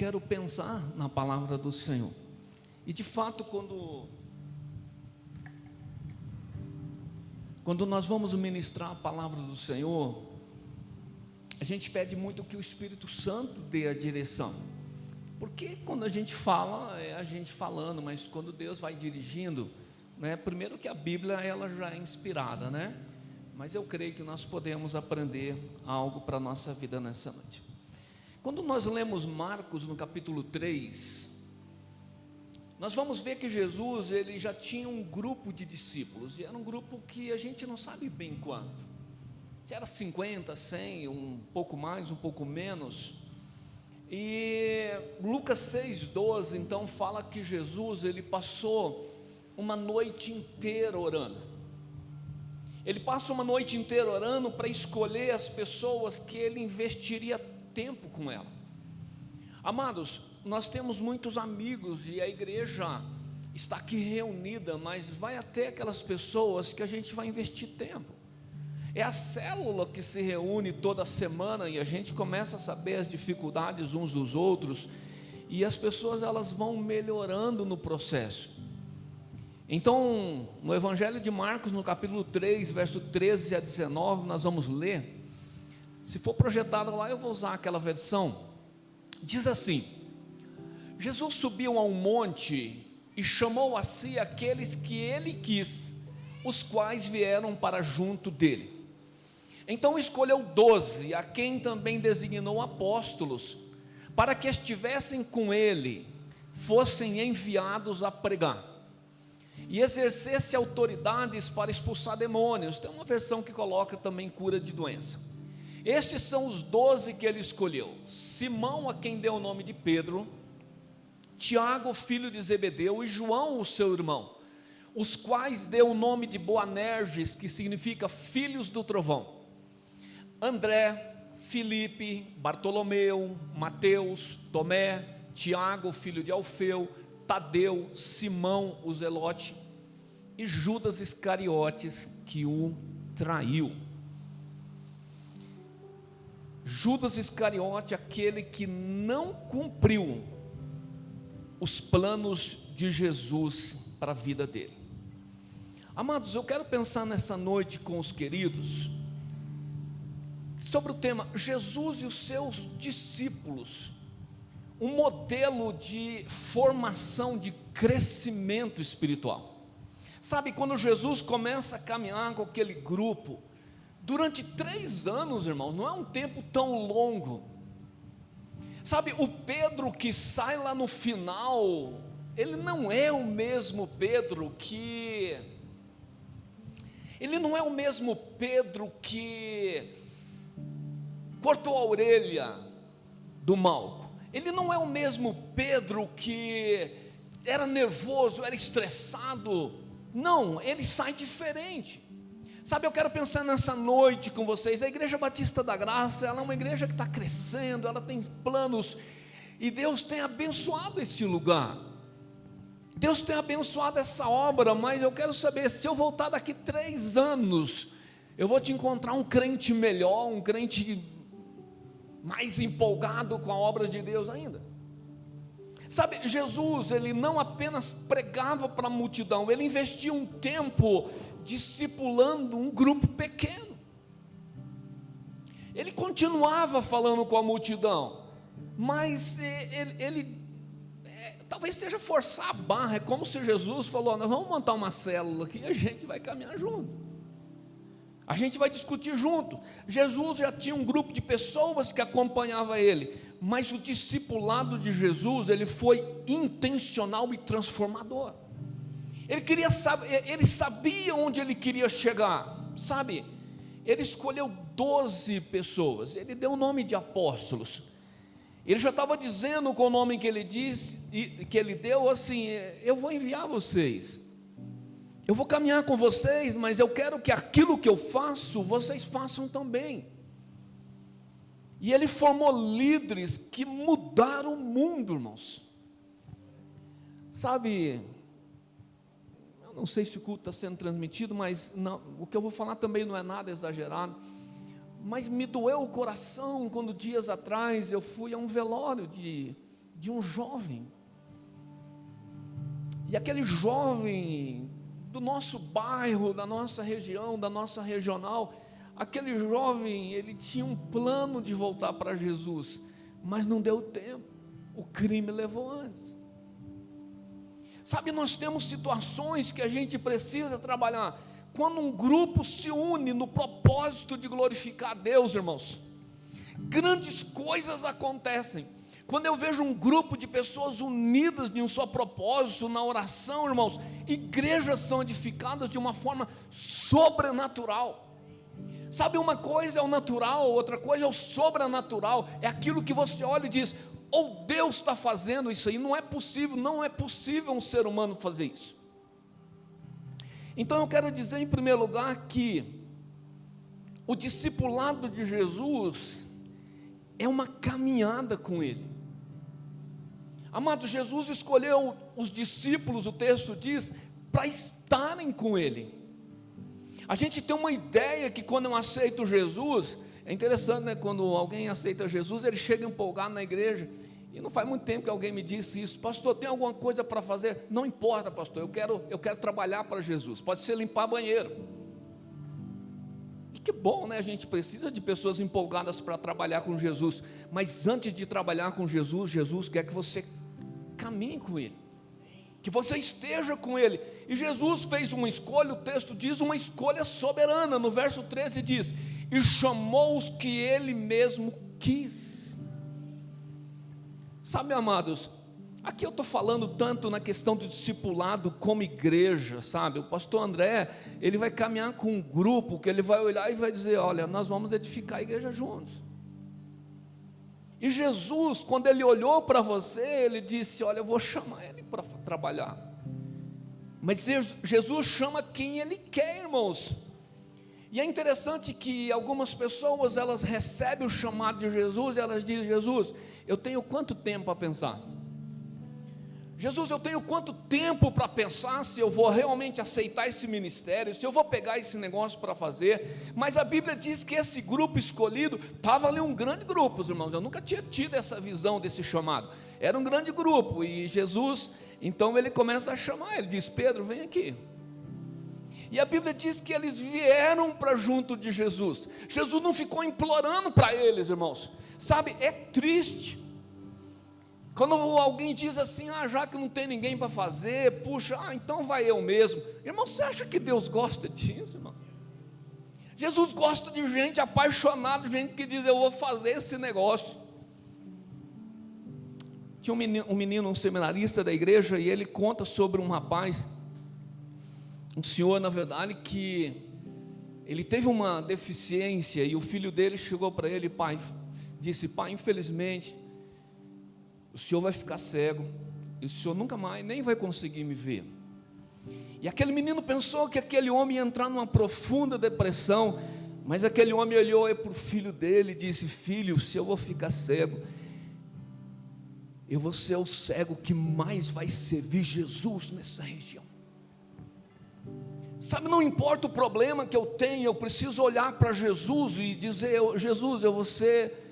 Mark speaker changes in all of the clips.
Speaker 1: quero pensar na palavra do Senhor. E de fato, quando nós vamos ministrar a palavra do Senhor, a gente pede muito que o Espírito Santo dê a direção. Porque quando a gente fala, é a gente falando, mas quando Deus vai dirigindo, né, primeiro que a Bíblia ela já é inspirada, né? Mas eu creio que nós podemos aprender algo para a nossa vida nessa noite. Quando nós lemos Marcos no capítulo 3, nós vamos ver que Jesus ele já tinha um grupo de discípulos, e era um grupo que a gente não sabe bem quanto, se era 50, 100, um pouco mais, um pouco menos. E Lucas 6,12 então fala que Jesus ele passou uma noite inteira orando. Ele passa uma noite inteira orando para escolher as pessoas que ele investiria tempo com ela. Amados, nós temos muitos amigos e a igreja está aqui reunida, mas vai até aquelas pessoas que a gente vai investir tempo. É a célula que se reúne toda semana e a gente começa a saber as dificuldades uns dos outros, e as pessoas elas vão melhorando no processo. Então, no Evangelho de Marcos, no capítulo 3, verso 13 a 19, nós vamos ler. Se for projetado lá, eu vou usar aquela versão. Diz assim: Jesus subiu a um monte e chamou a si aqueles que ele quis, os quais vieram para junto dele. Então escolheu 12, a quem também designou apóstolos, para que estivessem com ele, fossem enviados a pregar, e exercesse autoridades para expulsar demônios. Tem uma versão que coloca também cura de doença. Estes são os 12 que ele escolheu: Simão, a quem deu o nome de Pedro, Tiago, filho de Zebedeu, e João, o seu irmão, os quais deu o nome de Boanerges, que significa filhos do trovão, André, Filipe, Bartolomeu, Mateus, Tomé, Tiago, filho de Alfeu, Tadeu, Simão, o Zelote, e Judas Iscariotes, que o traiu. Judas Iscariote, aquele que não cumpriu os planos de Jesus para a vida dele. Amados, eu quero pensar nessa noite com os queridos sobre o tema Jesus e os seus discípulos, um modelo de formação, de crescimento espiritual. Sabe, quando Jesus começa a caminhar com aquele grupo, durante 3 anos, irmãos, não é um tempo tão longo. Sabe, o Pedro que sai lá no final, ele não é o mesmo Pedro que... Ele não é o mesmo Pedro que cortou a orelha do Malco. Ele não é o mesmo Pedro que era nervoso, era estressado. Não, ele sai diferente. Sabe, eu quero pensar nessa noite com vocês. A Igreja Batista da Graça, ela é uma igreja que está crescendo, ela tem planos, e Deus tem abençoado este lugar. Deus tem abençoado essa obra, mas eu quero saber, se eu voltar daqui 3 anos, eu vou te encontrar um crente melhor, um crente mais empolgado com a obra de Deus ainda. Sabe, Jesus, ele não apenas pregava para a multidão, ele investia um tempo discipulando um grupo pequeno. Ele continuava falando com a multidão, mas ele talvez seja forçar a barra. É como se Jesus falou: nós vamos montar uma célula aqui e a gente vai caminhar junto, a gente vai discutir junto. Jesus já tinha um grupo de pessoas que acompanhava ele, mas o discipulado de Jesus, ele foi intencional e transformador. Ele sabia onde ele queria chegar, sabe? Ele escolheu 12 pessoas, ele deu o nome de apóstolos. Ele já estava dizendo com o nome que ele disse, que ele deu, assim: eu vou enviar vocês, eu vou caminhar com vocês, mas eu quero que aquilo que eu faço, vocês façam também. E ele formou líderes que mudaram o mundo, irmãos. Sabe, eu não sei se o culto está sendo transmitido, mas não, o que eu vou falar também não é nada exagerado, mas me doeu o coração quando dias atrás eu fui a um velório de de um jovem. E aquele jovem do nosso bairro, da nossa região, da nossa regional, aquele jovem, ele tinha um plano de voltar para Jesus, mas não deu tempo, o crime levou antes. Sabe, nós temos situações que a gente precisa trabalhar. Quando um grupo se une no propósito de glorificar a Deus, irmãos, grandes coisas acontecem. Quando eu vejo um grupo de pessoas unidas em um só propósito, na oração, irmãos, igrejas são edificadas de uma forma sobrenatural. Sabe, uma coisa é o natural, outra coisa é o sobrenatural. É aquilo que você olha e diz: ou Deus está fazendo isso aí. Não é possível um ser humano fazer isso. Então eu quero dizer em primeiro lugar que o discipulado de Jesus é uma caminhada com Ele. Amado, Jesus escolheu os discípulos, o texto diz, para estarem com Ele. A gente tem uma ideia que quando eu aceito Jesus, é interessante, né? Quando alguém aceita Jesus, ele chega empolgado na igreja, e não faz muito tempo que alguém me disse isso: pastor, tem alguma coisa para fazer? Não importa, pastor, eu quero trabalhar para Jesus. Pode ser limpar banheiro. E que bom, né? A gente precisa de pessoas empolgadas para trabalhar com Jesus, mas antes de trabalhar com Jesus, Jesus quer que você caminhe com Ele, que você esteja com Ele. E Jesus fez uma escolha, o texto diz, uma escolha soberana. No verso 13 diz: e chamou os que Ele mesmo quis. Sabe, amados, aqui eu estou falando tanto na questão do discipulado como igreja, sabe? O pastor André, ele vai caminhar com um grupo que ele vai olhar e vai dizer: olha, nós vamos edificar a igreja juntos. E Jesus, quando Ele olhou para você, Ele disse: olha, eu vou chamar ele para trabalhar. Mas Jesus chama quem Ele quer, irmãos. E é interessante que algumas pessoas, elas recebem o chamado de Jesus, e elas dizem: Jesus, eu tenho quanto tempo para pensar? Jesus, eu tenho quanto tempo para pensar se eu vou realmente aceitar esse ministério, se eu vou pegar esse negócio para fazer? Mas a Bíblia diz que esse grupo escolhido, estava ali um grande grupo, irmãos. Eu nunca tinha tido essa visão desse chamado. Era um grande grupo, e Jesus, então Ele começa a chamar, Ele diz: Pedro, vem aqui. E a Bíblia diz que eles vieram para junto de Jesus. Jesus não ficou implorando para eles, irmãos. Sabe, é triste quando alguém diz assim: já que não tem ninguém para fazer, puxa, então vai eu mesmo. Irmão, você acha que Deus gosta disso, irmão? Jesus gosta de gente apaixonada, gente que diz: eu vou fazer esse negócio. Tinha um menino, um seminarista da igreja, e ele conta sobre um rapaz, um senhor, na verdade, que ele teve uma deficiência, e o filho dele chegou para ele, disse: pai, infelizmente, o senhor vai ficar cego, e o senhor nunca mais nem vai conseguir me ver. E aquele menino pensou que aquele homem ia entrar numa profunda depressão, mas aquele homem olhou para o filho dele e disse: filho, se eu vou ficar cego, eu vou ser o cego que mais vai servir Jesus nessa região. Sabe, não importa o problema que eu tenho, eu preciso olhar para Jesus e dizer: Jesus, eu vou ser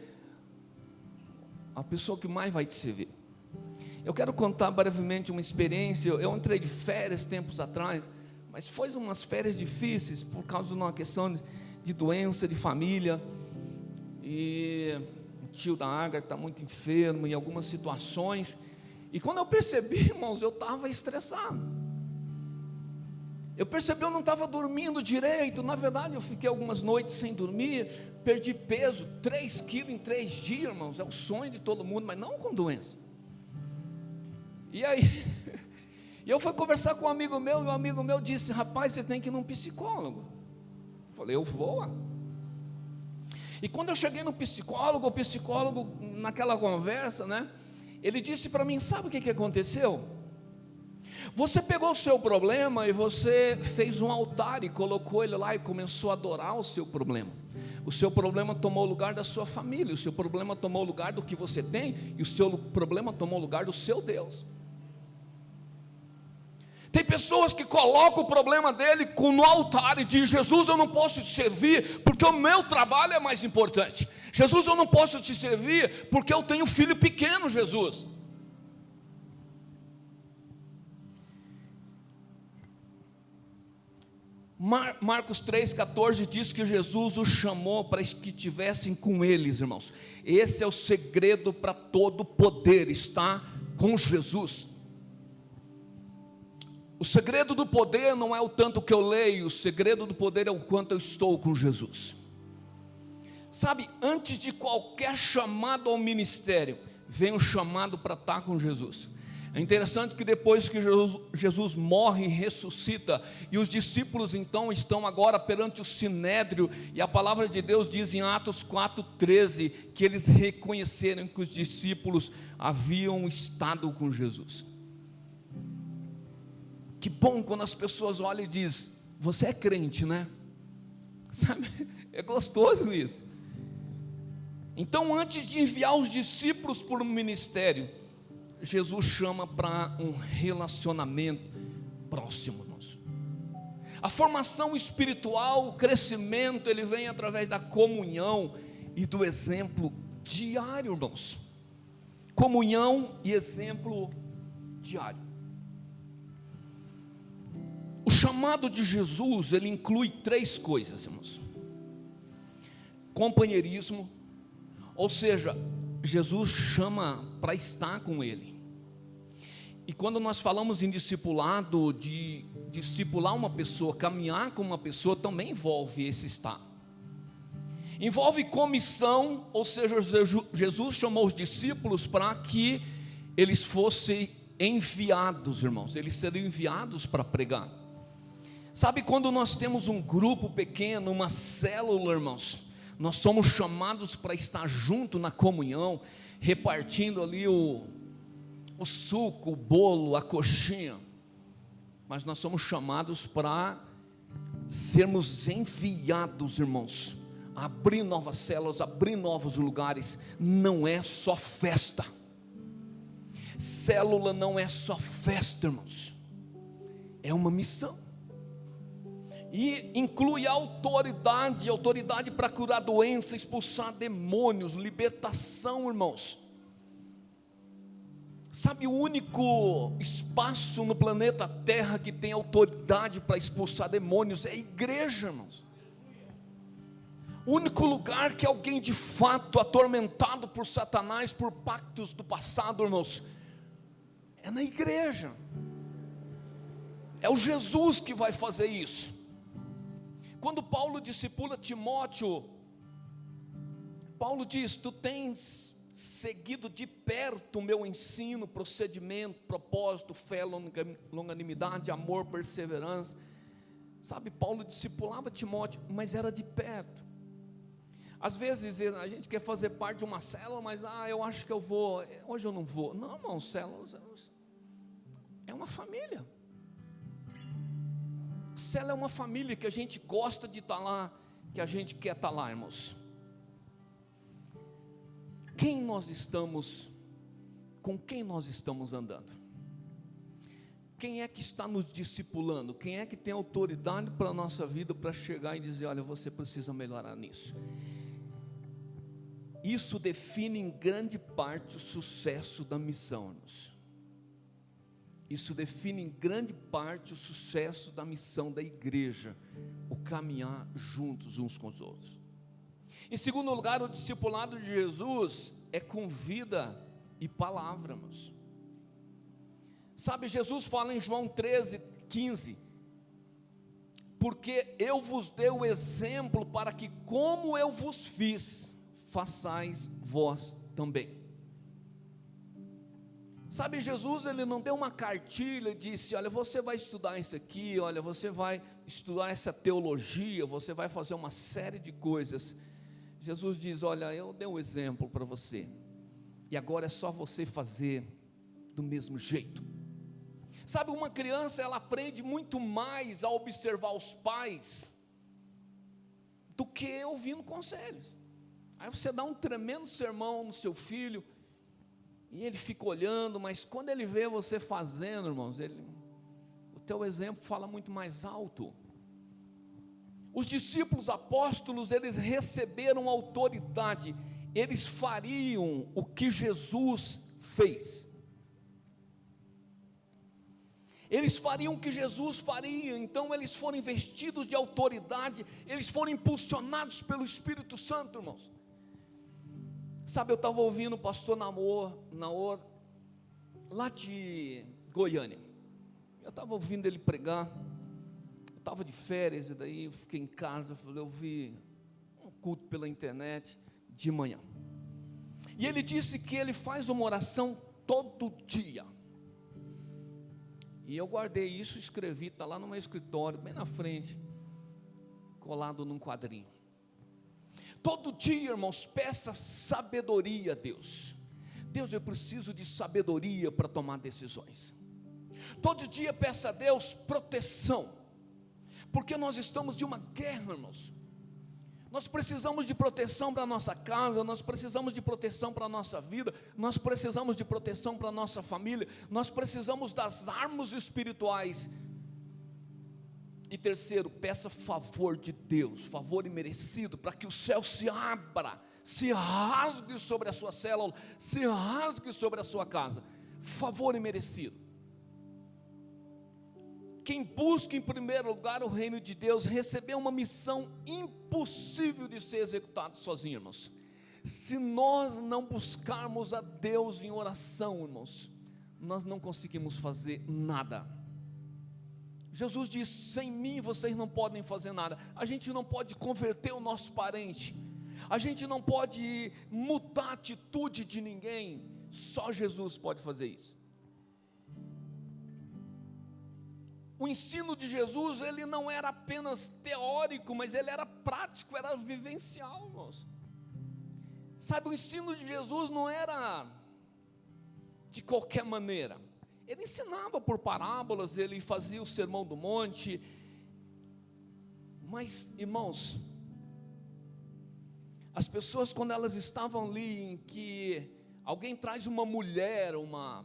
Speaker 1: a pessoa que mais vai te servir. Eu quero contar brevemente uma experiência. Eu entrei de férias tempos atrás, mas foi umas férias difíceis por causa de uma questão de doença de família, e o tio da Agatha está muito enfermo em algumas situações, e quando eu percebi, irmãos, eu estava estressado. Eu percebi, eu não estava dormindo direito. Na verdade, eu fiquei algumas noites sem dormir, perdi peso, 3 quilos em 3 dias, irmãos. É o sonho de todo mundo, mas não com doença. E aí, eu fui conversar com um amigo meu, e o amigo meu disse: rapaz, você tem que ir num psicólogo. Eu falei: eu vou. E quando eu cheguei no psicólogo, o psicólogo, naquela conversa, né, ele disse para mim: sabe o que aconteceu? Você pegou o seu problema e você fez um altar e colocou ele lá e começou a adorar o seu problema. O seu problema tomou o lugar da sua família, o seu problema tomou o lugar do que você tem, e o seu problema tomou o lugar do seu Deus. Tem pessoas que colocam o problema dele no altar e dizem: Jesus, eu não posso te servir porque o meu trabalho é mais importante. Jesus, eu não posso te servir porque eu tenho um filho pequeno, Jesus. Marcos 3,14 diz que Jesus os chamou para que estivessem com eles, irmãos. Esse é o segredo para todo poder, está com Jesus. O segredo do poder não é o tanto que eu leio, o segredo do poder é o quanto eu estou com Jesus. Sabe, antes de qualquer chamado ao ministério, vem um chamado para estar com Jesus. É interessante que depois que Jesus morre e ressuscita, e os discípulos então estão agora perante o sinédrio, e a palavra de Deus diz em Atos 4,13, que eles reconheceram que os discípulos haviam estado com Jesus. Que bom quando as pessoas olham e dizem, você é crente, né? Sabe, é gostoso isso. Então, antes de enviar os discípulos para o ministério, Jesus chama para um relacionamento próximo nosso. A formação espiritual, o crescimento, ele vem através da comunhão e do exemplo diário, irmãos. Comunhão e exemplo diário. O chamado de Jesus, ele inclui 3 coisas, irmãos. Companheirismo, ou seja, Jesus chama para estar com ele. E quando nós falamos em discipulado, de discipular uma pessoa, caminhar com uma pessoa, também envolve esse estar. Envolve comissão, ou seja, Jesus chamou os discípulos para que eles fossem enviados, irmãos. Eles seriam enviados para pregar. Sabe, quando nós temos um grupo pequeno, uma célula, irmãos, nós somos chamados para estar junto na comunhão, repartindo ali o suco, o bolo, a coxinha, mas nós somos chamados para sermos enviados, irmãos, a abrir novas células, abrir novos lugares. Não é só festa, célula não é só festa, irmãos, é uma missão. E inclui autoridade para curar doença, expulsar demônios, libertação, irmãos. Sabe, o único espaço no planeta Terra que tem autoridade para expulsar demônios é a igreja, irmãos. O único lugar que alguém de fato atormentado por Satanás, por pactos do passado, irmãos, é na igreja. É o Jesus que vai fazer isso. Quando Paulo discipula Timóteo, Paulo diz, tu tens seguido de perto o meu ensino, procedimento, propósito, fé, longanimidade, amor, perseverança. Sabe, Paulo discipulava Timóteo, mas era de perto. Às vezes a gente quer fazer parte de uma célula, mas eu acho que eu vou, hoje eu não vou. Não, irmão, célula é uma família. Célula é uma família que a gente gosta de estar lá, que a gente quer estar lá, irmãos. Com quem nós estamos andando? Quem é que está nos discipulando? Quem é que tem autoridade para a nossa vida, para chegar e dizer, olha, você precisa melhorar nisso? Isso define em grande parte o sucesso da missão, irmãos. Isso define em grande parte o sucesso da missão da igreja, o caminhar juntos uns com os outros. Em segundo lugar, o discipulado de Jesus é com vida e palavra, irmãos. Sabe, Jesus fala em João 13:15, porque eu vos dei o exemplo para que como eu vos fiz, façais vós também. Sabe, Jesus, ele não deu uma cartilha e disse, olha, você vai estudar isso aqui, olha, você vai estudar essa teologia, você vai fazer uma série de coisas. Jesus diz, olha, eu dei um exemplo para você, e agora é só você fazer do mesmo jeito. Sabe, uma criança, ela aprende muito mais a observar os pais, do que ouvindo conselhos. Aí você dá um tremendo sermão no seu filho, e ele fica olhando, mas quando ele vê você fazendo, irmãos, o teu exemplo fala muito mais alto. Os discípulos apóstolos, eles receberam autoridade, eles fariam o que Jesus fez. Eles fariam o que Jesus faria. Então eles foram investidos de autoridade, eles foram impulsionados pelo Espírito Santo, irmãos. Sabe, eu estava ouvindo o pastor Naor, lá de Goiânia. Eu estava ouvindo ele pregar. Eu estava de férias, e daí eu fiquei em casa. Eu vi um culto pela internet de manhã. E ele disse que ele faz uma oração todo dia. E eu guardei isso, escrevi, está lá no meu escritório, bem na frente, colado num quadrinho. Todo dia, irmãos, peça sabedoria a Deus. Deus, eu preciso de sabedoria para tomar decisões. Todo dia peça a Deus proteção, porque nós estamos de uma guerra, irmãos. Nós precisamos de proteção para a nossa casa, nós precisamos de proteção para a nossa vida, nós precisamos de proteção para a nossa família, nós precisamos das armas espirituais. E terceiro, peça favor de Deus, favor imerecido, para que o céu se abra, se rasgue sobre a sua célula, se rasgue sobre a sua casa. Favor imerecido. Quem busca em primeiro lugar o reino de Deus, recebeu uma missão impossível de ser executada sozinho, irmãos. Se nós não buscarmos a Deus em oração, irmãos, nós não conseguimos fazer nada. Jesus disse: sem mim vocês não podem fazer nada. A gente não pode converter o nosso parente, a gente não pode mudar a atitude de ninguém, só Jesus pode fazer isso. O ensino de Jesus, ele não era apenas teórico, mas ele era prático, era vivencial, irmãos. Sabe, o ensino de Jesus não era de qualquer maneira. Ele ensinava por parábolas, ele fazia o sermão do monte. Mas, irmãos, as pessoas, quando elas estavam ali, em que alguém traz uma mulher, uma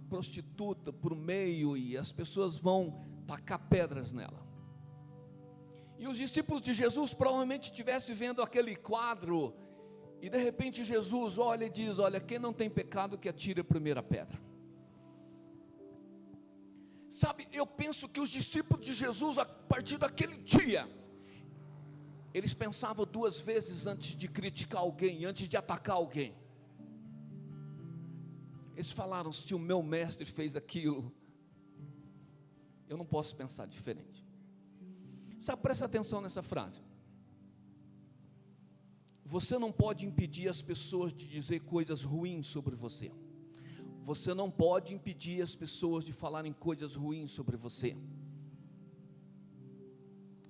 Speaker 1: prostituta para o meio, e as pessoas vão tacar pedras nela, e os discípulos de Jesus provavelmente estivessem vendo aquele quadro, e de repente Jesus olha e diz: olha, quem não tem pecado que atire a primeira pedra. Sabe, eu penso que os discípulos de Jesus, a partir daquele dia, eles pensavam duas vezes antes de criticar alguém, antes de atacar alguém. Eles falaram: se o meu mestre fez aquilo, eu não posso pensar diferente. Sabe, presta atenção nessa frase. Você não pode impedir as pessoas de dizer coisas ruins sobre você. Você não pode impedir as pessoas de falarem coisas ruins sobre você.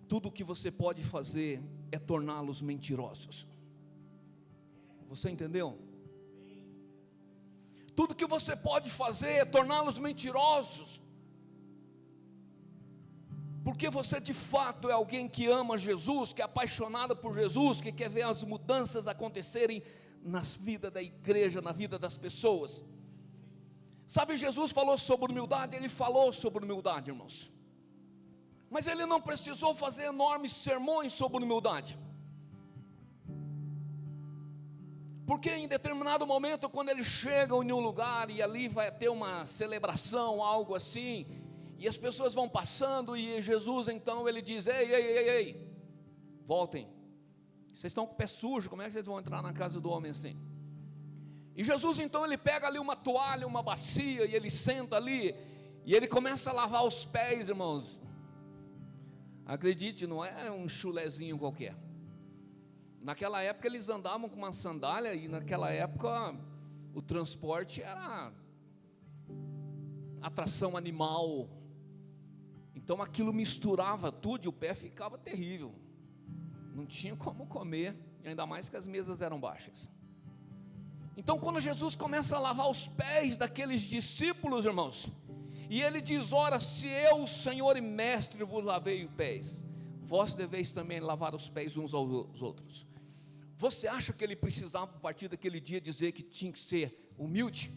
Speaker 1: Tudo o que você pode fazer é torná-los mentirosos. Você entendeu? Tudo que você pode fazer é torná-los mentirosos, porque você de fato é alguém que ama Jesus, que é apaixonado por Jesus, que quer ver as mudanças acontecerem na vida da igreja, na vida das pessoas. Sabe, Jesus falou sobre humildade, ele falou sobre humildade, irmãos, mas ele não precisou fazer enormes sermões sobre humildade. Porque em determinado momento, quando eles chegam em um lugar, e ali vai ter uma celebração, algo assim, e as pessoas vão passando, e Jesus então ele diz: ei, voltem, vocês estão com o pé sujo, como é que vocês vão entrar na casa do homem assim? E Jesus então ele pega ali uma toalha, uma bacia, e ele senta ali, e ele começa a lavar os pés, irmãos. Acredite, não é um chulezinho qualquer. Naquela época eles andavam com uma sandália, e naquela época o transporte era atração animal, então aquilo misturava tudo e o pé ficava terrível, não tinha como comer, ainda mais que as mesas eram baixas. Então quando Jesus começa a lavar os pés daqueles discípulos, irmãos, e ele diz: ora, se eu, Senhor e Mestre, vos lavei os pés, vós deveis também lavar os pés uns aos outros. Você acha que ele precisava, a partir daquele dia, dizer que tinha que ser humilde?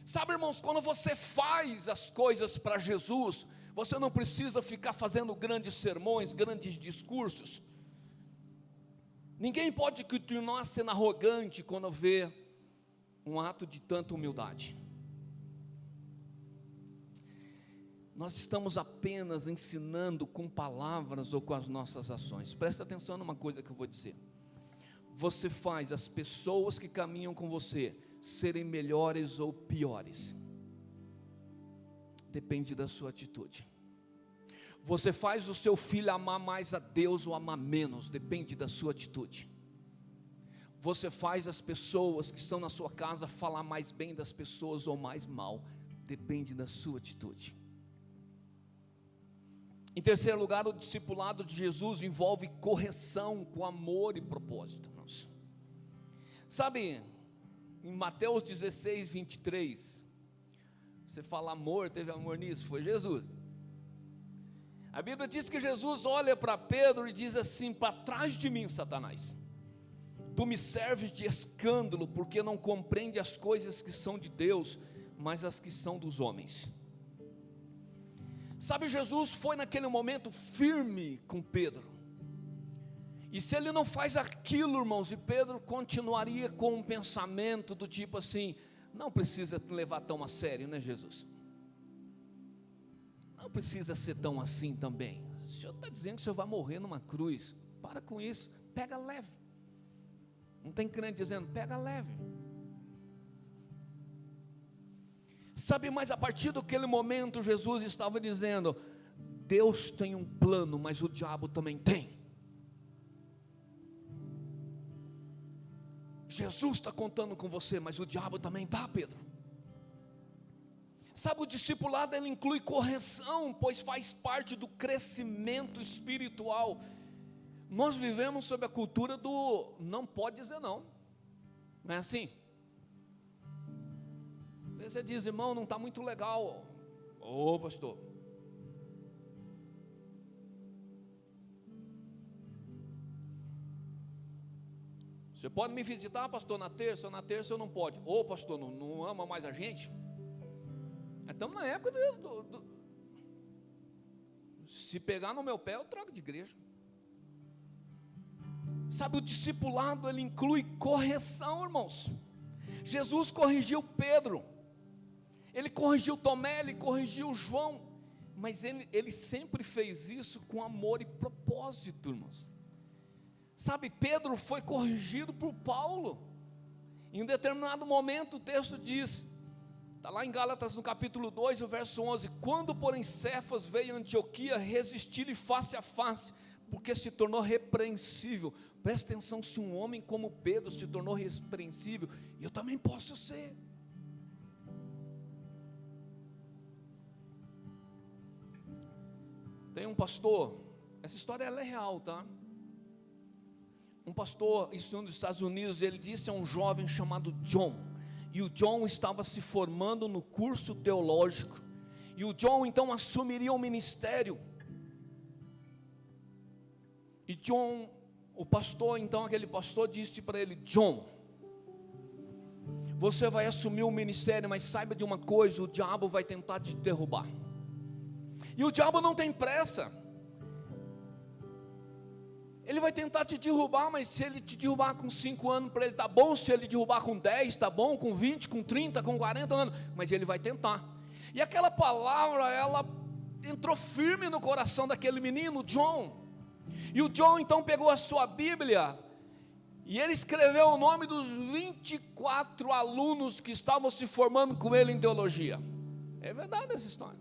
Speaker 1: Sabe, irmãos, quando você faz as coisas para Jesus, você não precisa ficar fazendo grandes sermões, grandes discursos. Ninguém pode continuar sendo arrogante quando vê um ato de tanta humildade. nós estamos apenas ensinando com palavras ou com as nossas ações. Presta atenção numa coisa que eu vou dizer. Você faz as pessoas que caminham com você serem melhores ou piores. Depende da sua atitude. Você faz o seu filho amar mais a Deus ou amar menos. Depende da sua atitude. Você faz as pessoas que estão na sua casa falar mais bem das pessoas ou mais mal. Depende da sua atitude. Em terceiro lugar, o discipulado de Jesus envolve correção com amor e propósito. Sabe, em Mateus 16, 23, você fala amor, teve amor nisso, foi Jesus. A Bíblia diz que Jesus olha para Pedro e diz assim: para trás de mim, Satanás, tu me serves de escândalo, porque não compreende as coisas que são de Deus, mas as que são dos homens. Sabe, Jesus foi naquele momento firme com Pedro, e se ele não faz aquilo, irmãos, e Pedro continuaria com um pensamento do tipo assim: não precisa te levar tão a sério, né, Jesus? Não precisa ser tão assim também. O Senhor está dizendo que o Senhor vai morrer numa cruz. Para com isso, pega leve. Não tem crente dizendo, pega leve. Sabe, mas a partir daquele momento, Jesus estava dizendo: Deus tem um plano, mas o diabo também tem. Jesus está contando com você, mas o diabo também está, Pedro. Sabe, o discipulado ele inclui correção, pois faz parte do crescimento espiritual. Nós vivemos sob a cultura do não pode dizer não. Não é assim? Você diz, irmão, não está muito legal. Ô pastor, você pode me visitar, pastor, na terça? Na terça eu não pode. Ô pastor, não ama mais a gente? Estamos na época se pegar no meu pé, eu troco de igreja. Sabe, o discipulado ele inclui correção, irmãos. Jesus corrigiu Pedro, ele corrigiu Tomé, ele corrigiu João, mas ele sempre fez isso com amor e propósito, irmãos. Sabe, Pedro foi corrigido por Paulo. Em um determinado momento o texto diz, está lá em Gálatas no capítulo 2, o verso 11: quando porém Cefas veio a Antioquia, resistir-lhe face a face, porque se tornou repreensível. Presta atenção, se um homem como Pedro se tornou repreensível, eu também posso ser. Tem um pastor, essa história ela é real, tá? Um pastor, isso nos Estados Unidos, ele disse a um jovem chamado John, e o John estava se formando no curso teológico, e o John então assumiria o ministério. E John, o pastor, então aquele pastor disse para ele: John, você vai assumir o ministério, mas saiba de uma coisa, o diabo vai tentar te derrubar. E o diabo não tem pressa. Ele vai tentar te derrubar, mas se ele te derrubar com 5 anos, para ele está bom. Se ele derrubar com 10, está bom. Com 20, com 30, com 40 anos, mas ele vai tentar. E aquela palavra, ela entrou firme no coração daquele menino, John. E o John então pegou a sua Bíblia, e ele escreveu o nome dos 24 alunos que estavam se formando com ele em teologia. É verdade essa história.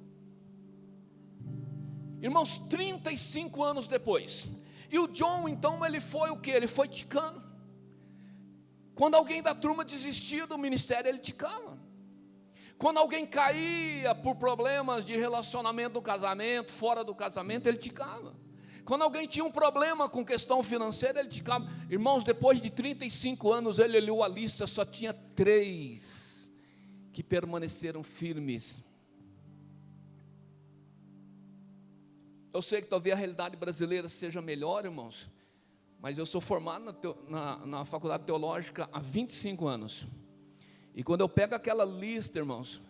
Speaker 1: Irmãos, 35 anos depois, e o John então ele foi o que? Ele foi ticando. Quando alguém da turma desistia do ministério, ele ticava. Quando alguém caía por problemas de relacionamento no casamento, fora do casamento, ele ticava. Quando alguém tinha um problema com questão financeira, ele ticava. Irmãos, depois de 35 anos, ele olhou a lista, só tinha 3 que permaneceram firmes. Eu sei que talvez a realidade brasileira seja melhor, irmãos, mas eu sou formado na faculdade teológica há 25 anos. E quando eu pego aquela lista, irmãos,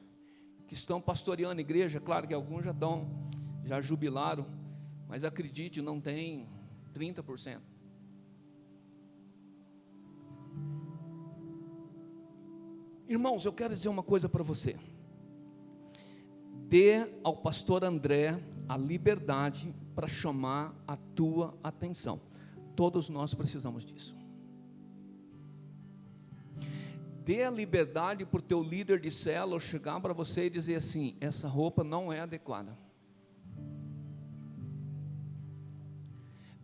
Speaker 1: que estão pastoreando a igreja, claro que alguns já jubilaram, mas acredite, não tem 30%. Irmãos, eu quero dizer uma coisa para você. dê ao pastor André a liberdade para chamar a tua atenção. Todos nós precisamos disso. Dê a liberdade para o teu líder de célula chegar para você e dizer assim: essa roupa não é adequada.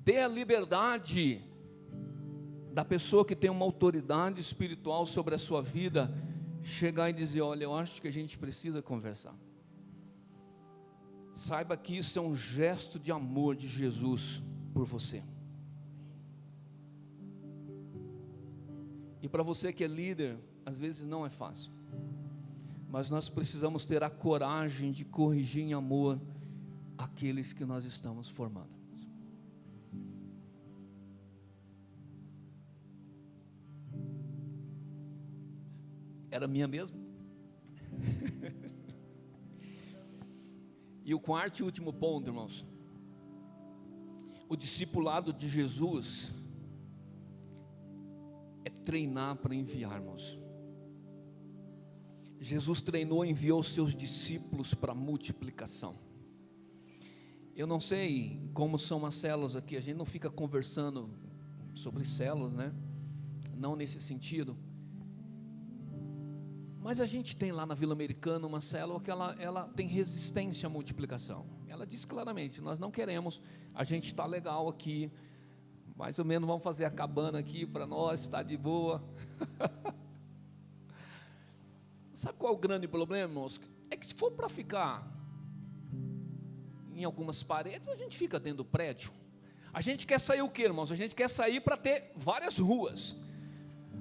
Speaker 1: Dê a liberdade da pessoa que tem uma autoridade espiritual sobre a sua vida chegar e dizer: olha, eu acho que a gente precisa conversar. Saiba que isso é um gesto de amor de Jesus por você. E para você que é líder, às vezes não é fácil, mas nós precisamos ter a coragem de corrigir em amor aqueles que nós estamos formando. Era minha mesmo? E o quarto e último ponto, irmãos: o discipulado de Jesus é treinar para enviar, irmãos. Jesus treinou e enviou seus discípulos para multiplicação. Eu não sei como são as células aqui, a gente não fica conversando sobre células, né? Não nesse sentido. Mas a gente tem lá na Vila Americana uma célula que ela tem resistência à multiplicação. Ela diz claramente: nós não queremos, a gente está legal aqui, mais ou menos vamos fazer a cabana aqui para nós, está de boa. Sabe qual é o grande problema, irmãos? É que se for para ficar em algumas paredes, a gente fica dentro do prédio. A gente quer sair o quê, irmãos? A gente quer sair para ter várias ruas.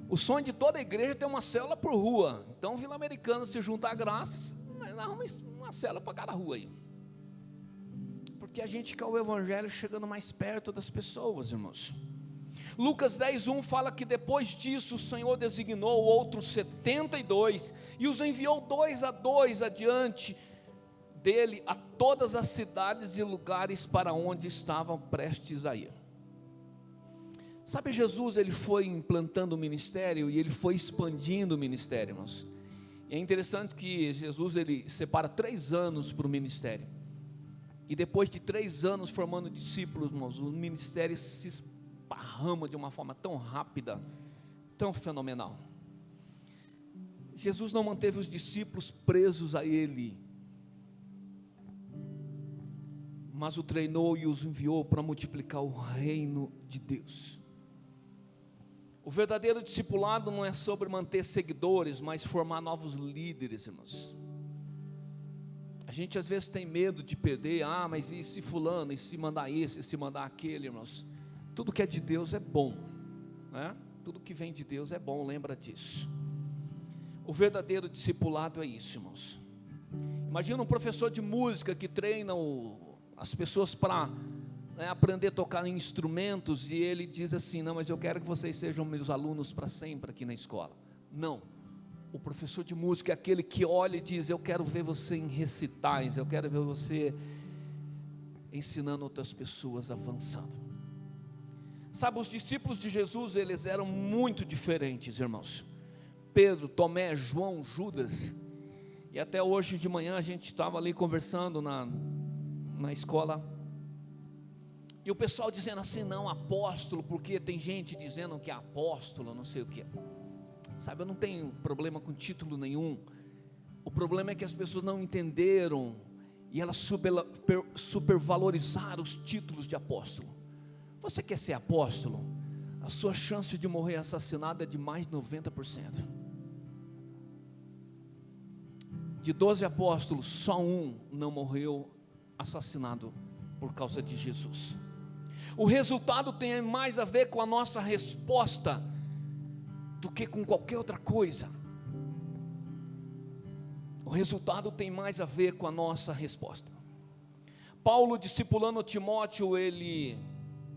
Speaker 1: O sonho de toda a igreja é ter uma célula por rua. Então, Vila Americana, se juntar a graça, arruma uma célula para cada rua aí. Porque a gente quer o evangelho chegando mais perto das pessoas, irmãos. Lucas 10:1 fala que depois disso o Senhor designou outros 72 e os enviou 2 a 2 adiante dele a todas as cidades e lugares para onde estavam prestes a ir. Sabe, Jesus, ele foi implantando o ministério e ele foi expandindo o ministério, irmãos. E é interessante que Jesus, ele separa 3 anos para o ministério. E depois de 3 anos formando discípulos, irmãos, o ministério se esparrama de uma forma tão rápida, tão fenomenal. Jesus não manteve os discípulos presos a ele, mas o treinou e os enviou para multiplicar o reino de Deus. O verdadeiro discipulado não é sobre manter seguidores, mas formar novos líderes, irmãos. A gente às vezes tem medo de perder. Mas e se fulano, e se mandar esse, e se mandar aquele, irmãos? Tudo que é de Deus é bom, né? Tudo que vem de Deus é bom, lembra disso. O verdadeiro discipulado é isso, irmãos. Imagina um professor de música que treina as pessoas para aprender a tocar em instrumentos, e ele diz assim: não, mas eu quero que vocês sejam meus alunos para sempre aqui na escola. Não, o professor de música é aquele que olha e diz: eu quero ver você em recitais, eu quero ver você ensinando outras pessoas, avançando. Sabe, os discípulos de Jesus, eles eram muito diferentes, irmãos. Pedro, Tomé, João, Judas, e até hoje de manhã a gente estava ali conversando na escola, e o pessoal dizendo assim: não, apóstolo, porque tem gente dizendo que é apóstolo, não sei o que. Sabe, eu não tenho problema com título nenhum. O problema é que as pessoas não entenderam e elas supervalorizaram os títulos de apóstolo. Você quer ser apóstolo? A sua chance de morrer assassinado é de mais de 90%. De 12 apóstolos, só um não morreu assassinado por causa de Jesus. O resultado tem mais a ver com a nossa resposta do que com qualquer outra coisa. O resultado tem mais a ver com a nossa resposta. Paulo, discipulando Timóteo, ele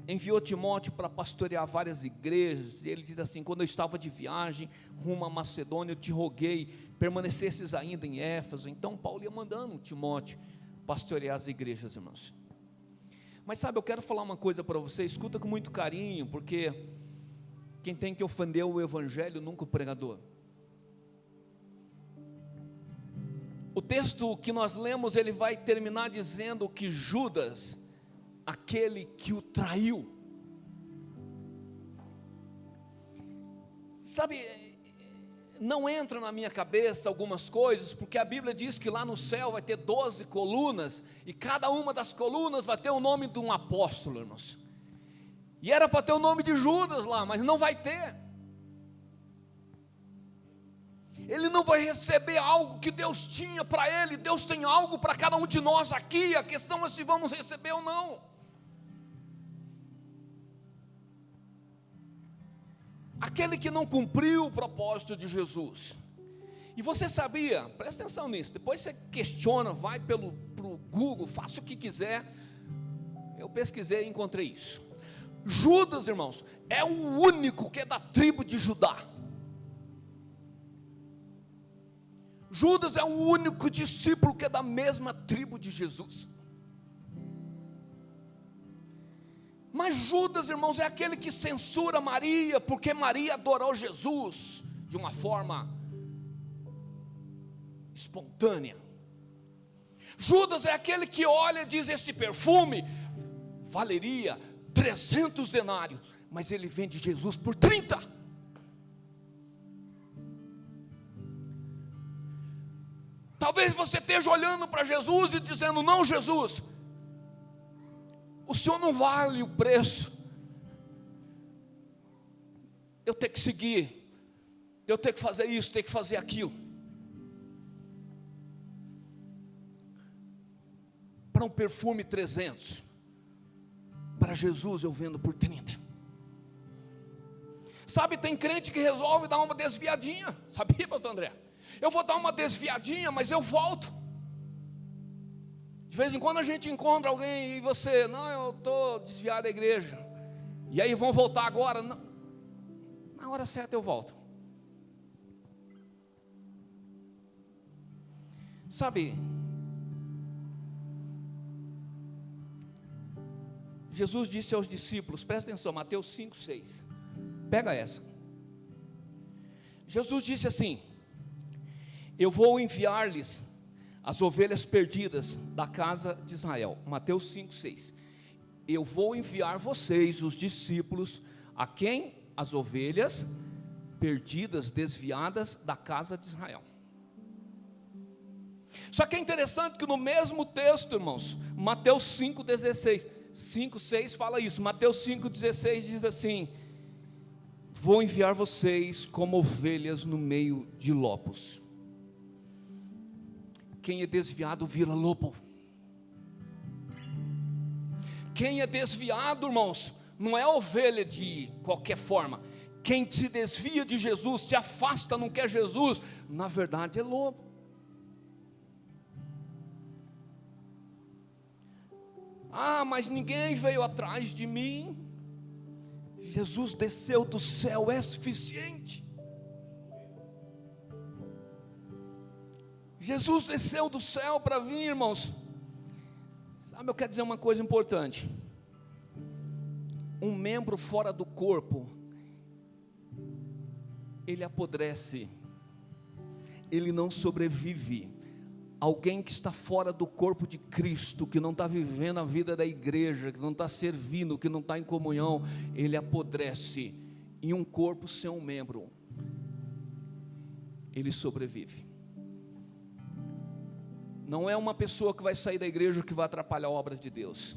Speaker 1: enviou Timóteo para pastorear várias igrejas. E ele diz assim: quando eu estava de viagem rumo à Macedônia, eu te roguei, permanecesses ainda em Éfeso. Então Paulo ia mandando Timóteo pastorear as igrejas, irmãos. Mas sabe, eu quero falar uma coisa para você, escuta com muito carinho, porque quem tem que ofender o evangelho nunca o pregador. O texto que nós lemos, ele vai terminar dizendo que Judas, aquele que o traiu. Sabe, não entra na minha cabeça algumas coisas, porque a Bíblia diz que lá no céu vai ter 12 colunas, e cada uma das colunas vai ter o nome de um apóstolo, irmãos. E era para ter o nome de Judas lá, mas não vai ter. Ele não vai receber algo que Deus tinha para ele. Deus tem algo para cada um de nós aqui. A questão é se vamos receber ou não. Aquele que não cumpriu o propósito de Jesus. E você sabia, presta atenção nisso, depois você questiona, vai pro Google, faça o que quiser. Eu pesquisei e encontrei isso. Judas, irmãos, é o único que é da tribo de Judá. Judas é o único discípulo que é da mesma tribo de Jesus. Mas Judas, irmãos, é aquele que censura Maria, porque Maria adorou Jesus de uma forma espontânea. Judas é aquele que olha e diz: esse perfume valeria 300 denários, mas ele vende Jesus por 30. Talvez você esteja olhando para Jesus e dizendo: não, Jesus, o Senhor não vale o preço. Eu tenho que seguir, eu tenho que fazer isso, tenho que fazer aquilo. Para um perfume 300, para Jesus eu vendo por 30. Sabe, tem crente que resolve dar uma desviadinha, sabia, pastor André? Eu vou dar uma desviadinha, mas eu volto. De vez em quando a gente encontra alguém e você: não, eu estou desviado da igreja. E aí vão voltar agora. Não, na hora certa eu volto. Sabe, Jesus disse aos discípulos, presta atenção, Mateus 5:6. Pega essa. Jesus disse assim: eu vou enviar-lhes as ovelhas perdidas da casa de Israel. Mateus 5:6. Eu vou enviar vocês, os discípulos, a quem? As ovelhas perdidas, desviadas da casa de Israel. Só que é interessante que no mesmo texto, irmãos, Mateus 5:16, 5:6 fala isso. Mateus 5:16 diz assim: vou enviar vocês como ovelhas no meio de lobos. Quem é desviado vira lobo. Quem é desviado, irmãos, não é ovelha de qualquer forma. Quem se desvia de Jesus, se afasta, não quer Jesus, na verdade é lobo. Ah, mas ninguém veio atrás de mim. Jesus desceu do céu, é suficiente. Jesus desceu do céu para vir, irmãos. Sabe, eu quero dizer uma coisa importante. Um membro fora do corpo, ele apodrece, ele não sobrevive. Alguém que está fora do corpo de Cristo, que não está vivendo a vida da igreja, que não está servindo, que não está em comunhão, ele apodrece. Em um corpo sem um membro, ele sobrevive. Não é uma pessoa que vai sair da igreja que vai atrapalhar a obra de Deus,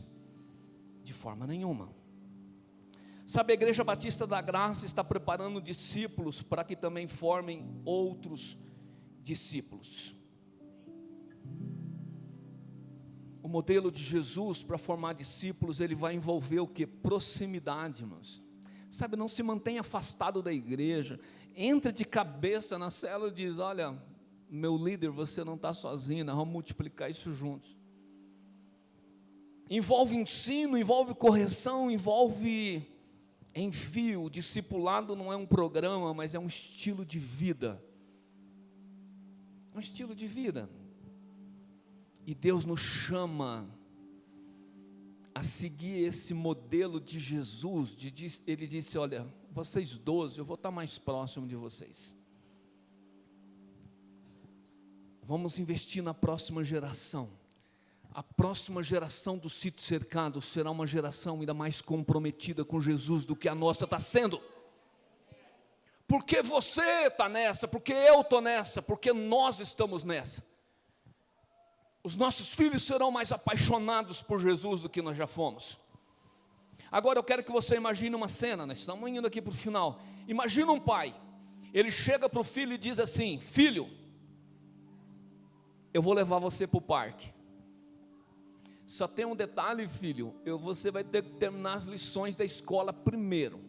Speaker 1: de forma nenhuma. Sabe, a Igreja Batista da Graça está preparando discípulos para que também formem outros discípulos. O modelo de Jesus para formar discípulos, ele vai envolver o que? Proximidade, irmãos. Sabe, não se mantenha afastado da igreja, entra de cabeça na célula e diz: olha, meu líder, você não está sozinho, nós vamos multiplicar isso juntos. Envolve ensino, envolve correção, envolve envio. O discipulado não é um programa, mas é um estilo de vida. Um estilo de vida. E Deus nos chama a seguir esse modelo de Jesus. Ele disse: olha, vocês 12, eu vou estar mais próximo de vocês. Vamos investir na próxima geração. A próxima geração do sítio cercado será uma geração ainda mais comprometida com Jesus do que a nossa está sendo. Porque você está nessa, porque eu estou nessa, porque nós estamos nessa. Os nossos filhos serão mais apaixonados por Jesus do que nós já fomos. Agora eu quero que você imagine uma cena, nós estamos indo aqui para o final. Imagina um pai, ele chega para o filho e diz assim: filho, eu vou levar você para o parque. Só tem um detalhe, filho, você vai ter que terminar as lições da escola primeiro.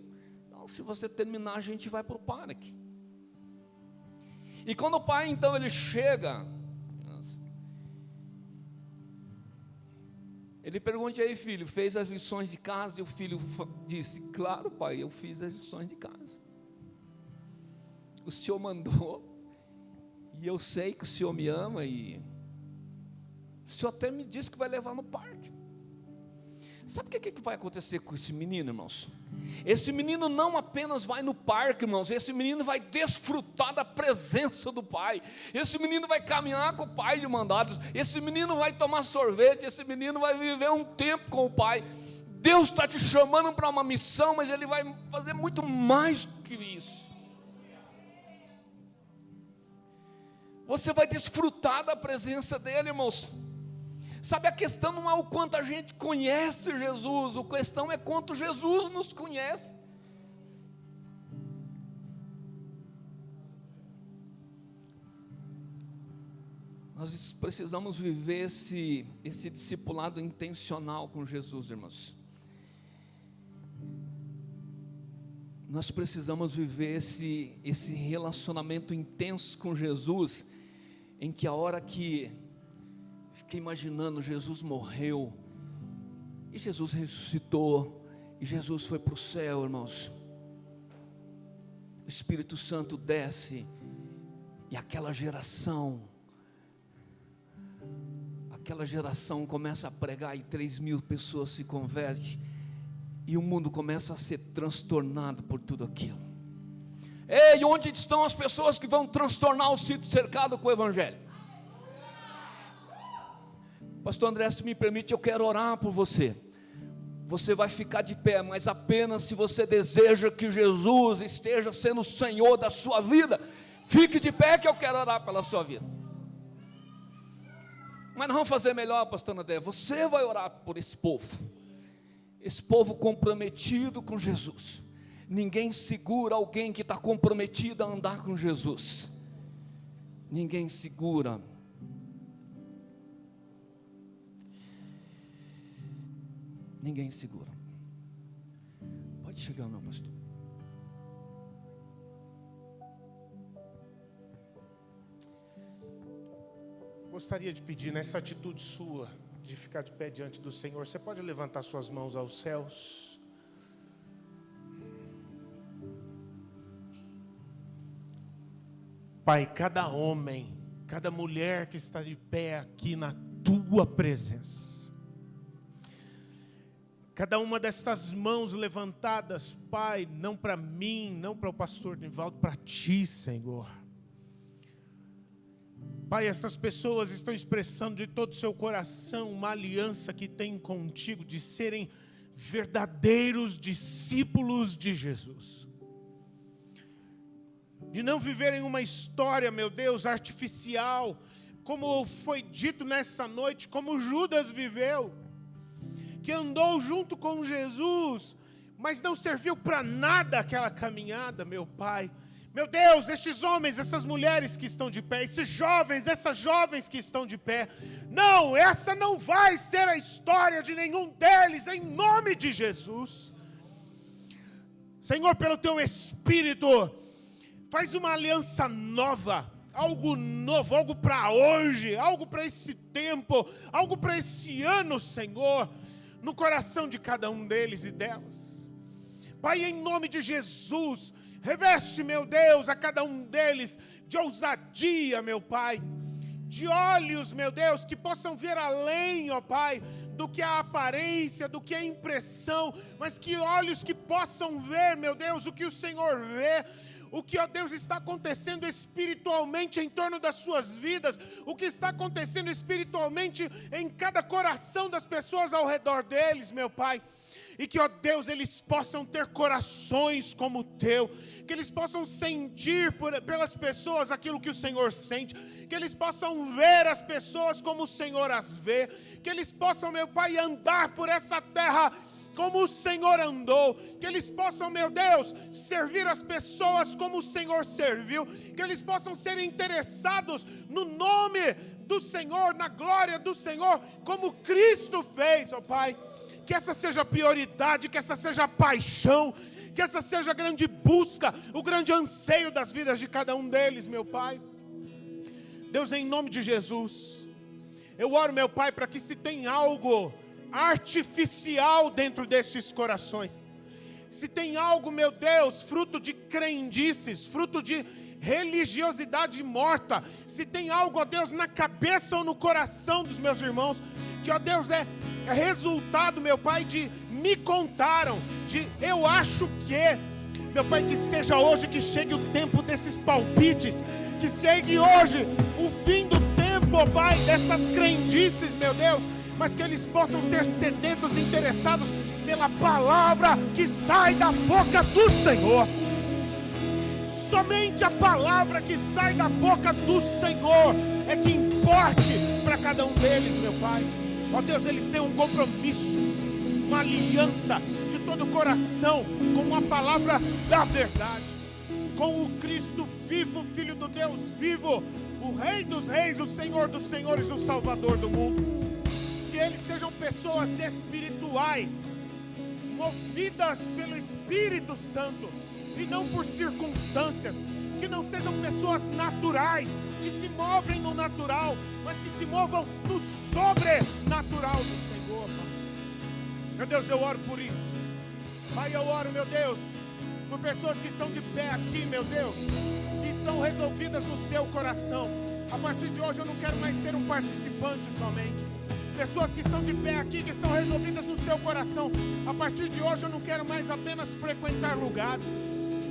Speaker 1: Então, se você terminar, a gente vai para o parque. E quando o pai, então, ele chega, ele pergunta: aí, filho, fez as lições de casa? E o filho disse: claro, pai, eu fiz as lições de casa. O senhor mandou, e eu sei que o senhor me ama, e o senhor até me disse que vai levar no parque. Sabe o que vai acontecer com esse menino, irmãos? Esse menino não apenas vai no parque, irmãos, esse menino vai desfrutar da presença do pai. Esse menino vai caminhar com o pai de mandados. Esse menino vai tomar sorvete. Esse menino vai viver um tempo com o pai. Deus está te chamando para uma missão, mas Ele vai fazer muito mais que isso. Você vai desfrutar da presença dEle, irmãos. Sabe, a questão não é o quanto a gente conhece Jesus, a questão é quanto Jesus nos conhece. Nós precisamos viver esse discipulado intencional com Jesus, irmãos. Nós precisamos viver esse relacionamento intenso com Jesus, em que a hora que fiquei imaginando, Jesus morreu, e Jesus ressuscitou, e Jesus foi para o céu, irmãos. O Espírito Santo desce, e aquela geração começa a pregar, e 3.000 pessoas se convertem, e o mundo começa a ser transtornado por tudo aquilo. Ei, onde estão as pessoas que vão transtornar o sítio cercado com o Evangelho? Pastor André, se me permite, eu quero orar por você. Você vai ficar de pé, mas apenas se você deseja que Jesus esteja sendo o Senhor da sua vida. Fique de pé que eu quero orar pela sua vida. Mas nós vamos fazer melhor, pastor André. Você vai orar por esse povo comprometido com Jesus. Ninguém segura alguém que está comprometido a andar com Jesus. Ninguém segura. Ninguém segura. Pode chegar, meu pastor.
Speaker 2: Gostaria de pedir, nessa atitude sua, de ficar de pé diante do Senhor, você pode levantar suas mãos aos céus. Pai, cada homem, cada mulher que está de pé aqui na tua presença, cada uma destas mãos levantadas, Pai, não para mim, não para o pastor Nivaldo, para Ti, Senhor. Pai, essas pessoas estão expressando de todo o seu coração uma aliança que tem contigo, de serem verdadeiros discípulos de Jesus. De não viverem uma história, meu Deus, artificial, como foi dito nessa noite, como Judas viveu, que andou junto com Jesus, mas não serviu para nada aquela caminhada, meu Pai. Meu Deus, estes homens, essas mulheres que estão de pé, esses jovens, essas jovens que estão de pé, não, essa não vai ser a história de nenhum deles, em nome de Jesus. Senhor, pelo Teu Espírito, faz uma aliança nova, algo novo, algo para hoje, algo para esse tempo, algo para esse ano, Senhor, no coração de cada um deles e delas. Pai, em nome de Jesus, reveste, meu Deus, a cada um deles de ousadia, meu Pai, de olhos, meu Deus, que possam ver além, ó Pai, do que a aparência, do que a impressão, mas que olhos que possam ver, meu Deus, o que o Senhor vê, o que, ó Deus, está acontecendo espiritualmente em torno das suas vidas, o que está acontecendo espiritualmente em cada coração das pessoas ao redor deles, meu Pai. E que, ó Deus, eles possam ter corações como o Teu, que eles possam sentir pelas pessoas aquilo que o Senhor sente, que eles possam ver as pessoas como o Senhor as vê, que eles possam, meu Pai, andar por essa terra como o Senhor andou, que eles possam, meu Deus, servir as pessoas como o Senhor serviu, que eles possam ser interessados no nome do Senhor, na glória do Senhor, como Cristo fez, ó Pai. Que essa seja a prioridade, que essa seja a paixão, que essa seja a grande busca, o grande anseio das vidas de cada um deles, meu Pai. Deus, em nome de Jesus, eu oro, meu Pai, para que se tem algo artificial dentro destes corações, se tem algo, meu Deus, fruto de crendices, fruto de religiosidade morta, se tem algo, ó Deus, na cabeça ou no coração dos meus irmãos, que, ó Deus, é resultado, meu Pai, de me contaram, de eu acho que, meu Pai, que seja hoje que chegue o tempo desses palpites, que chegue hoje o fim do tempo, ó Pai, dessas crendices, meu Deus, mas que eles possam ser sedentos, interessados pela palavra que sai da boca do Senhor. Somente a palavra que sai da boca do Senhor é que importe para cada um deles, meu Pai. Ó Deus, eles têm um compromisso, uma aliança de todo o coração com a palavra da verdade, com o Cristo vivo, Filho do Deus vivo, o Rei dos Reis, o Senhor dos Senhores, o Salvador do mundo. Que eles sejam pessoas espirituais, movidas pelo Espírito Santo e não por circunstâncias. Que não sejam pessoas naturais, que se movem no natural, mas que se movam no sobrenatural do Senhor, Pai. Meu Deus, eu oro por isso. Pai, eu oro, meu Deus, por pessoas que estão de pé aqui, meu Deus, que estão resolvidas no seu coração. A partir de hoje eu não quero mais ser um participante somente. Pessoas que estão de pé aqui, que estão resolvidas no seu coração. A partir de hoje eu não quero mais apenas frequentar lugares.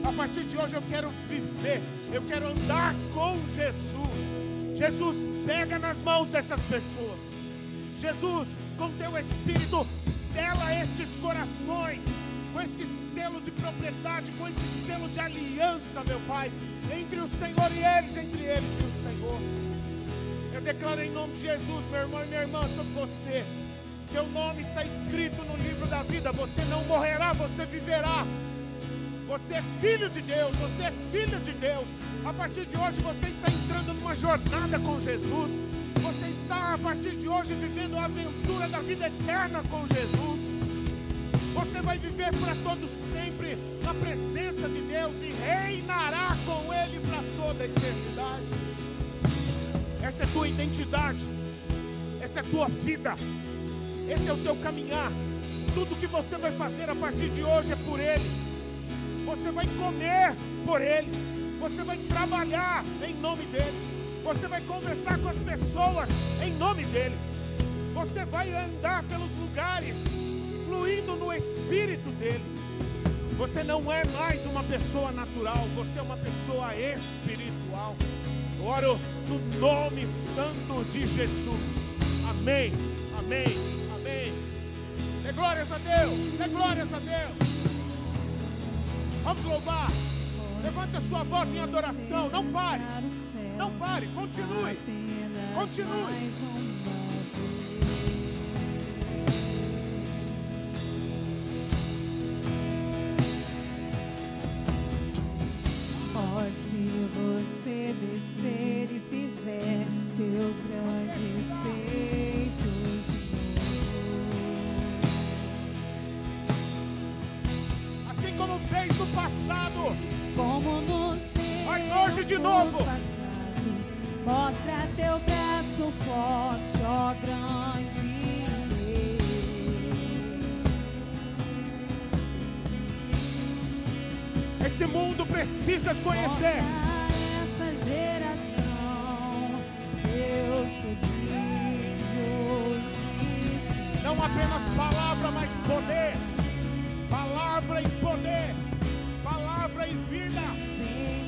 Speaker 2: A partir de hoje eu quero viver, eu quero andar com Jesus. Jesus, pega nas mãos dessas pessoas. Jesus, com teu Espírito, sela estes corações, com esse selo de propriedade, com esse selo de aliança, meu Pai, entre o Senhor e eles, entre eles e o Senhor. Eu declaro em nome de Jesus, meu irmão e minha irmã, sobre você. Teu nome está escrito no livro da vida. Você não morrerá, você viverá. Você é filho de Deus, você é filho de Deus. A partir de hoje você está entrando numa jornada com Jesus. Você está, a partir de hoje, vivendo a aventura da vida eterna com Jesus. Você vai viver para todo sempre na presença de Deus e reinará com Ele para toda a eternidade. Essa é a tua identidade, essa é a tua vida, esse é o teu caminhar. Tudo que você vai fazer a partir de hoje é por Ele. Você vai comer por Ele, você vai trabalhar em nome dEle, você vai conversar com as pessoas em nome dEle, você vai andar pelos lugares fluindo no Espírito dEle. Você não é mais uma pessoa natural, você é uma pessoa espiritual. Eu oro no nome santo de Jesus. Amém, amém, amém. Dê glórias a Deus, dê glórias a Deus. Vamos louvar. Levante a sua voz em adoração. Não pare. Não pare. Continue. Continue.
Speaker 3: Oh, se você descer e fizer seus grandes feitos de novo,
Speaker 2: assim como fez no passado,
Speaker 3: como nos
Speaker 2: mas hoje de novo.
Speaker 3: passados, mostra teu braço forte, ó grande Deus.
Speaker 2: Esse mundo precisa te conhecer.
Speaker 3: Mostra essa geração teus prodígios.
Speaker 2: Não apenas palavra, mas poder. Palavra e poder. Palavra e vida.
Speaker 3: Vem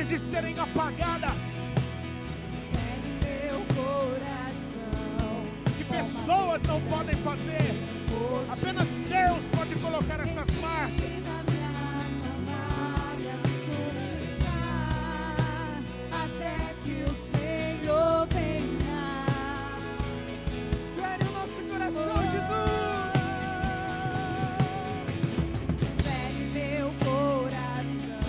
Speaker 2: mais de serem apagadas.
Speaker 3: Meu coração,
Speaker 2: Que pessoas não podem fazer. Apenas Deus pode colocar essas marcas.
Speaker 3: até que o Senhor venha.
Speaker 2: Fere o nosso coração, Jesus.
Speaker 3: Fere meu coração,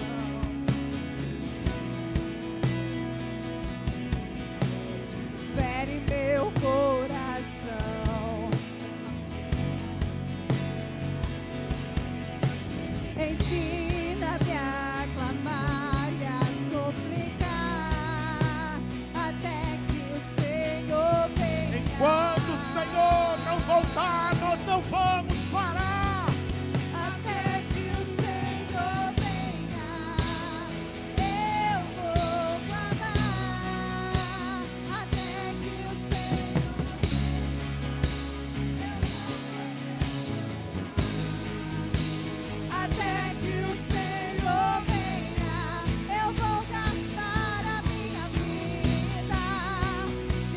Speaker 3: fere meu coração. Ensina-me a clamar e a suplicar até que o Senhor venha.
Speaker 2: Enquanto o Senhor não voltar, nós não vamos parar.
Speaker 3: Até que o Senhor venha, eu vou clamar. Até que o Senhor venha, eu vou gastar a minha vida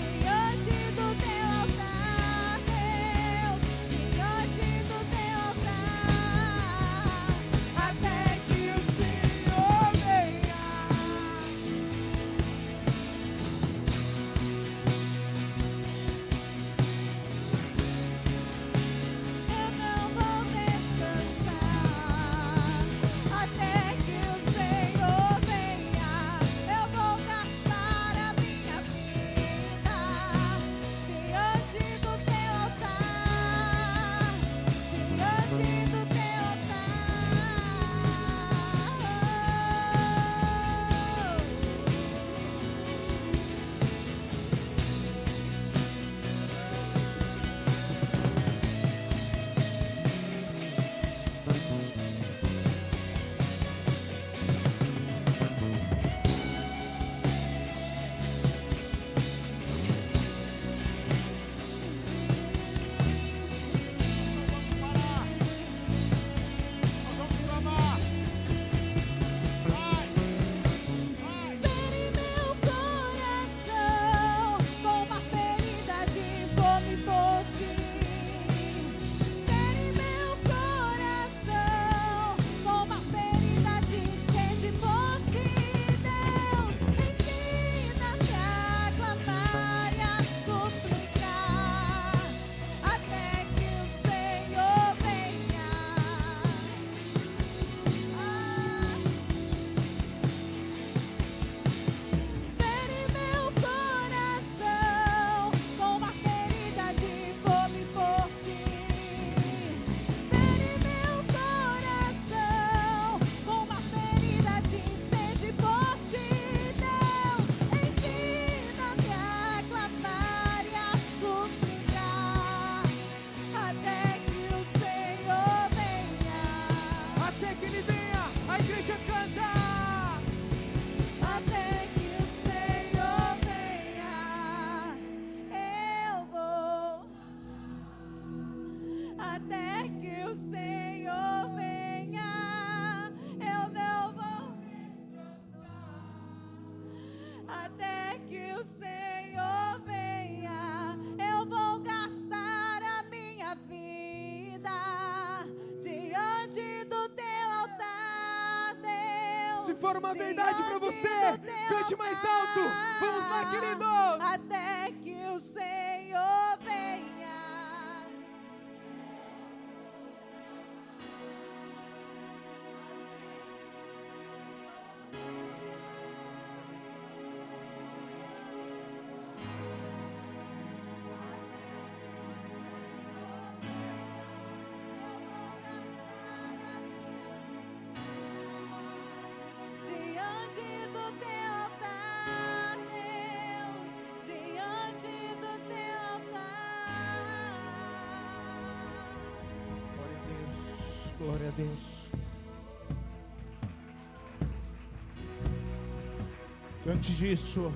Speaker 3: diante do teu altar, Deus, diante do teu altar, até que o Senhor venha. Eu não vou descansar até que o Senhor venha. Eu vou gastar a minha vida diante do teu altar, diante do teu
Speaker 2: Nós vamos clamar. Vai.
Speaker 3: Fere meu coração com uma ferida de fome por ti. Fere meu coração com uma ferida de sede por ti, Deus. Ensina-me a clamar e a suplicar até que o Senhor venha. Fere meu coração com uma ferida de fome por ti. Fere meu coração com uma ferida de sede por ti, Deus. Ensina-me a clamar e a suplicar até que o Senhor venha.
Speaker 2: Até que ele venha, a igreja canta.
Speaker 3: Até que o Senhor venha, eu vou. Até que o Senhor venha, eu não vou descansar. Até que o Senhor venha, eu vou gastar a minha vida diante do teu altar, Deus.
Speaker 2: Se for uma verdade pra você, cante mais alto. Vamos lá, queridos.
Speaker 3: Até que o Senhor venha. Diante do teu altar, Deus, diante do teu altar.
Speaker 2: Glória a Deus, glória a Deus. Diante disso,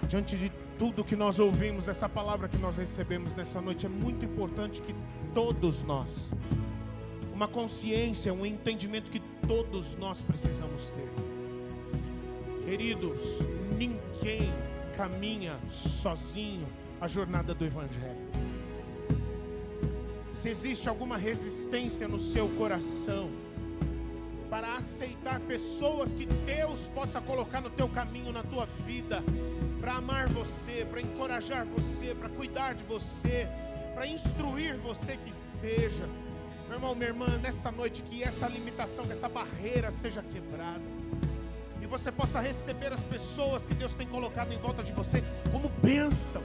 Speaker 2: diante de tudo que nós ouvimos, essa palavra que nós recebemos nessa noite, é muito importante que todos nós, uma consciência, um entendimento que todos nós precisamos ter. Queridos, ninguém caminha sozinho a jornada do Evangelho. Se existe alguma resistência no seu coração para aceitar pessoas que Deus possa colocar no teu caminho, na tua vida, para amar você, para encorajar você, para cuidar de você, para instruir você, que seja, meu irmão, minha irmã, nessa noite, que essa limitação, que essa barreira seja quebrada, e você possa receber as pessoas que Deus tem colocado em volta de você como bênção.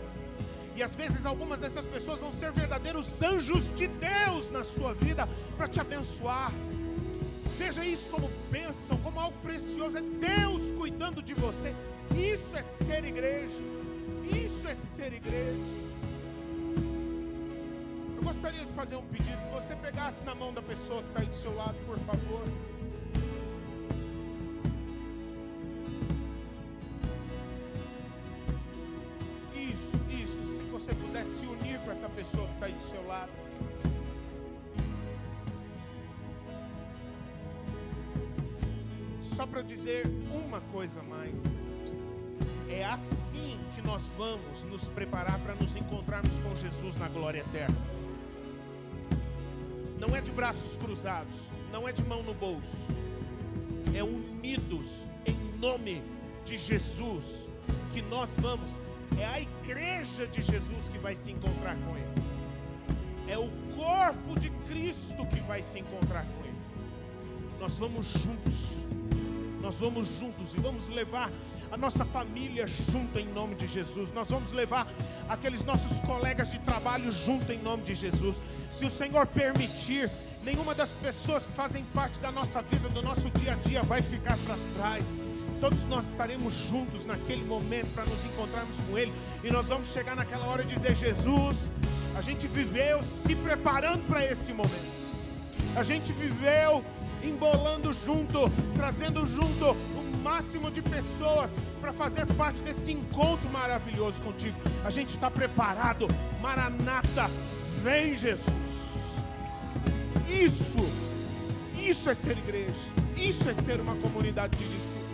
Speaker 2: E às vezes algumas dessas pessoas vão ser verdadeiros anjos de Deus na sua vida para te abençoar. Veja isso como bênção, como algo precioso. É Deus cuidando de você. Isso é ser igreja. Isso é ser igreja. Eu gostaria de fazer um pedido, que você pegasse na mão da pessoa que está aí do seu lado, por favor. Isso, se você pudesse se unir com essa pessoa que está aí do seu lado. Só para dizer uma coisa a mais. É assim que nós vamos nos preparar para nos encontrarmos com Jesus na glória eterna. Não é de braços cruzados, não é de mão no bolso. É unidos em nome de Jesus que nós vamos. É a igreja de Jesus que vai se encontrar com Ele. É o corpo de Cristo que vai se encontrar com Ele. Nós vamos juntos. Nós vamos juntos e vamos levar a nossa família junto em nome de Jesus. Nós vamos levar aqueles nossos colegas de trabalho junto em nome de Jesus. Se o Senhor permitir, nenhuma das pessoas que fazem parte da nossa vida, do nosso dia a dia, vai ficar para trás. Todos nós estaremos juntos naquele momento para nos encontrarmos com Ele. E nós vamos chegar naquela hora e dizer: Jesus, a gente viveu se preparando para esse momento. A gente viveu embolando junto, trazendo junto o máximo de pessoas para fazer parte desse encontro maravilhoso contigo. A gente está preparado. Maranata, vem Jesus. Isso é ser igreja. Isso é ser uma comunidade de discípulos.